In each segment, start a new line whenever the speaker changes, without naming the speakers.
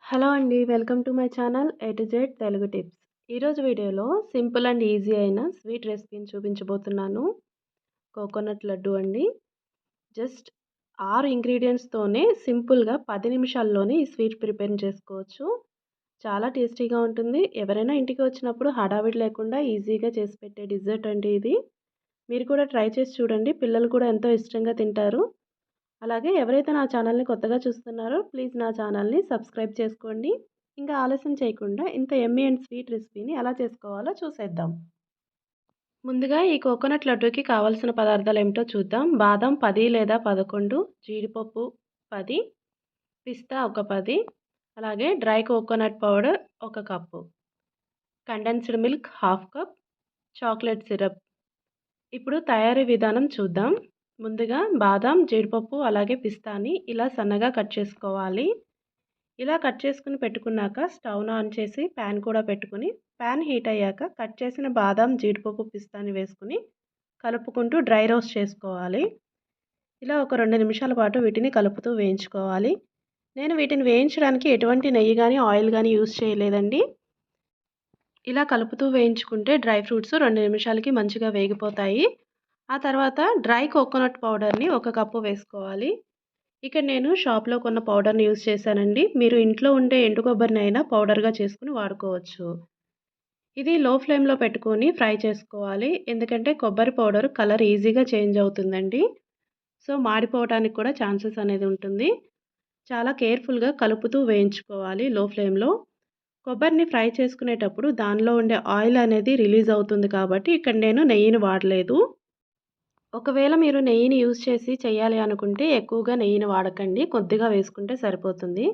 Hello అండి. Welcome to my channel A to Z Telugu tips. ఈరోజు వీడియోలో సింపుల్ అండ్ ఈజీ అయిన స్వీట్ రెసిపీని చూపించబోతున్నాను. కోకోనట్ లడ్డు అండి. జస్ట్ 6 ఇంగ్రీడియంట్స్‌తోనే సింపుల్‌గా 10 నిమిషాల్లోనే ఈ స్వీట్ ప్రిపేర్ చేసుకోవచ్చు. చాలా టేస్టీగా ఉంటుంది. ఎవరైనా ఇంటికి వచ్చినప్పుడు హడావిడి లేకుండా ఈజీగా చేసి పెట్టే డిజర్ట్ అండి ఇది. మీరు కూడా ట్రై చేసి చూడండి. పిల్లలు కూడా ఎంతో ఇష్టంగా తింటారు. అలాగే ఎవరైతే నా ఛానల్‌ని కొత్తగా చూస్తున్నారో ప్లీజ్ నా ఛానల్‌ని సబ్స్క్రైబ్ చేసుకోండి. ఇంకా ఆలస్యం చేయకుండా ఇంత యమ్మీ అండ్ స్వీట్ రెసిపీని ఎలా చేసుకోవాలో చూసేద్దాం. ముందుగా ఈ కోకోనట్ లడ్డూకి కావాల్సిన పదార్థాలేమిటో చూద్దాం. బాదం 10 లేదా 11, జీడిపప్పు 10, పిస్తా ఒక 10, అలాగే డ్రై కోకోనట్ పౌడర్ ఒక cup, condensed milk half cup, chocolate syrup. ఇప్పుడు తయారీ విధానం చూద్దాం. ముందుగా బాదాం, జీడిపప్పు అలాగే పిస్తాని ఇలా సన్నగా కట్ చేసుకోవాలి. ఇలా కట్ చేసుకుని పెట్టుకున్నాక స్టవ్‌ను ఆన్ చేసి ప్యాన్ కూడా పెట్టుకుని, ప్యాన్ హీట్ అయ్యాక కట్ చేసిన బాదాం, జీడిపప్పు, పిస్తాని వేసుకుని కలుపుకుంటూ డ్రై రోస్ట్ చేసుకోవాలి. ఇలా ఒక 2 నిమిషాల పాటు వీటిని కలుపుతూ వేయించుకోవాలి. నేను వీటిని వేయించడానికి ఎటువంటి నెయ్యి గానీ, ఆయిల్ గానీ యూజ్ చేయలేదండి. ఇలా కలుపుతూ వేయించుకుంటే డ్రై ఫ్రూట్స్ 2 నిమిషాలకి మంచిగా వేగిపోతాయి. ఆ తర్వాత డ్రై కోకోనట్ పౌడర్‌ని ఒక కప్పు వేసుకోవాలి. ఇక్కడ నేను షాప్‌లో కొన్న పౌడర్‌ని యూజ్ చేశానండి. మీరు ఇంట్లో ఉండే ఎండు కొబ్బరినైనా పౌడర్‌గా చేసుకొని వాడుకోవచ్చు. ఇది లో ఫ్లేమ్‌లో పెట్టుకొని ఫ్రై చేసుకోవాలి. ఎందుకంటే కొబ్బరి పౌడర్ కలర్ ఈజీగా చేంజ్ అవుతుందండి. సో, మాడిపోవడానికి కూడా ఛాన్సెస్ అనేది ఉంటుంది. చాలా కేర్‌ఫుల్‌గా కలుపుతూ వేయించుకోవాలి లో ఫ్లేమ్‌లో. కొబ్బరిని ఫ్రై చేసుకునేటప్పుడు దానిలో ఉండే ఆయిల్ అనేది రిలీజ్ అవుతుంది కాబట్టి ఇక్కడ నేను నెయ్యిని వాడలేదు. ఒకవేళ మీరు నెయ్యిని యూజ్ చేసి చేయాలి అనుకుంటే ఎక్కువగా నెయ్యిని వాడకండి. కొద్దిగా వేసుకుంటే సరిపోతుంది.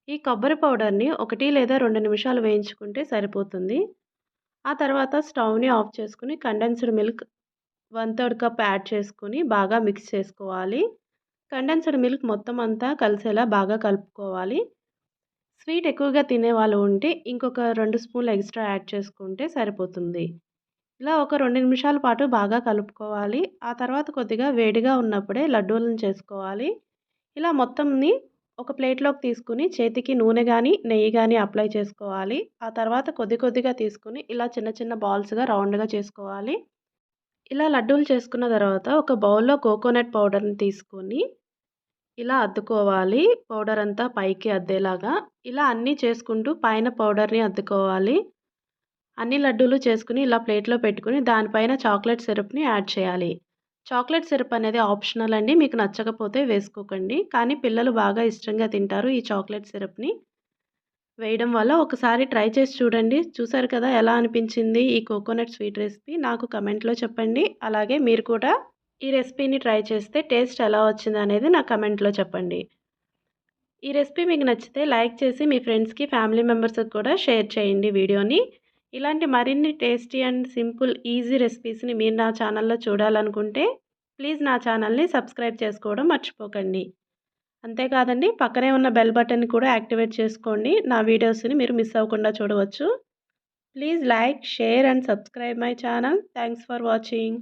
ఈ కొబ్బరి పౌడర్‌ని 1 లేదా 2 నిమిషాలు వేయించుకుంటే సరిపోతుంది. ఆ తర్వాత స్టవ్‌ని ఆఫ్ చేసుకొని కండెన్స్డ్ మిల్క్ 1/3 కప్ యాడ్ చేసుకొని బాగా మిక్స్ చేసుకోవాలి. కండెన్స్డ్ మిల్క్ మొత్తం అంతా కలిసేలా బాగా కలుపుకోవాలి. స్వీట్ ఎక్కువగా తినేవాళ్ళు ఉంటే ఇంకొక 2 స్పూన్లు ఎక్స్‌ట్రా యాడ్ చేసుకుంటే సరిపోతుంది. ఇలా ఒక 2 నిమిషాల పాటు బాగా కలుపుకోవాలి. ఆ తర్వాత కొద్దిగా వేడిగా ఉన్నప్పుడే లడ్డూలను చేసుకోవాలి. ఇలా మొత్తంని ఒక ప్లేట్‌లోకి తీసుకొని చేతికి నూనె గాని, నెయ్యి గాని అప్లై చేసుకోవాలి. ఆ తర్వాత కొద్ది కొద్దిగా తీసుకొని ఇలా చిన్న చిన్న బాల్స్‌గా రౌండ్‌గా చేసుకోవాలి. ఇలా లడ్డూలు చేసుకున్న తర్వాత ఒక బౌల్‌లో కోకోనట్ పౌడర్‌ని తీసుకొని ఇలా అద్దుకోవాలి. పౌడర్ అంతా పైకి అద్దేలాగా. ఇలా అన్నీ చేసుకుంటూ పైన పౌడర్‌ని అద్దుకోవాలి. అన్ని లడ్డూలు చేసుకొని ఇలా ప్లేట్‌లో పెట్టుకొని దానిపైన చాక్లెట్ సిరప్‌ని యాడ్ చేయాలి. చాక్లెట్ సిరప్ అనేది ఆప్షనల్ అండి. మీకు నచ్చకపోతే వేసుకోకండి. కానీ పిల్లలు బాగా ఇష్టంగా తింటారు ఈ చాక్లెట్ సిరప్‌ని వేయడం వల్ల. ఒకసారి ట్రై చేసి చూడండి. చూసారు కదా ఎలా అనిపించింది ఈ కోకోనట్ స్వీట్ రెసిపీ? నాకు కమెంట్‌లో చెప్పండి. అలాగే మీరు కూడా ఈ రెసిపీని ట్రై చేస్తే టేస్ట్ ఎలా వచ్చిందనేది నాకు కమెంట్‌లో చెప్పండి. ఈ రెసిపీ మీకు నచ్చితే లైక్ చేసి మీ ఫ్రెండ్స్‌కి, ఫ్యామిలీ మెంబర్స్‌కి కూడా షేర్ చేయండి వీడియోని. ఇలాంటి మరిన్ని టేస్టీ అండ్ సింపుల్ ఈజీ రెసిపీస్‌ని మీరు నా ఛానల్‌లో చూడాలనుకుంటే ప్లీజ్ నా ఛానల్‌ని సబ్స్క్రైబ్ చేసుకోవడం మర్చిపోకండి. అంతేకాదండి పక్కనే ఉన్న బెల్ బటన్ కూడా యాక్టివేట్ చేసుకోండి. నా వీడియోస్‌ని మీరు మిస్ అవ్వకుండా చూడవచ్చు. Please like, share and subscribe my channel. Thanks for watching.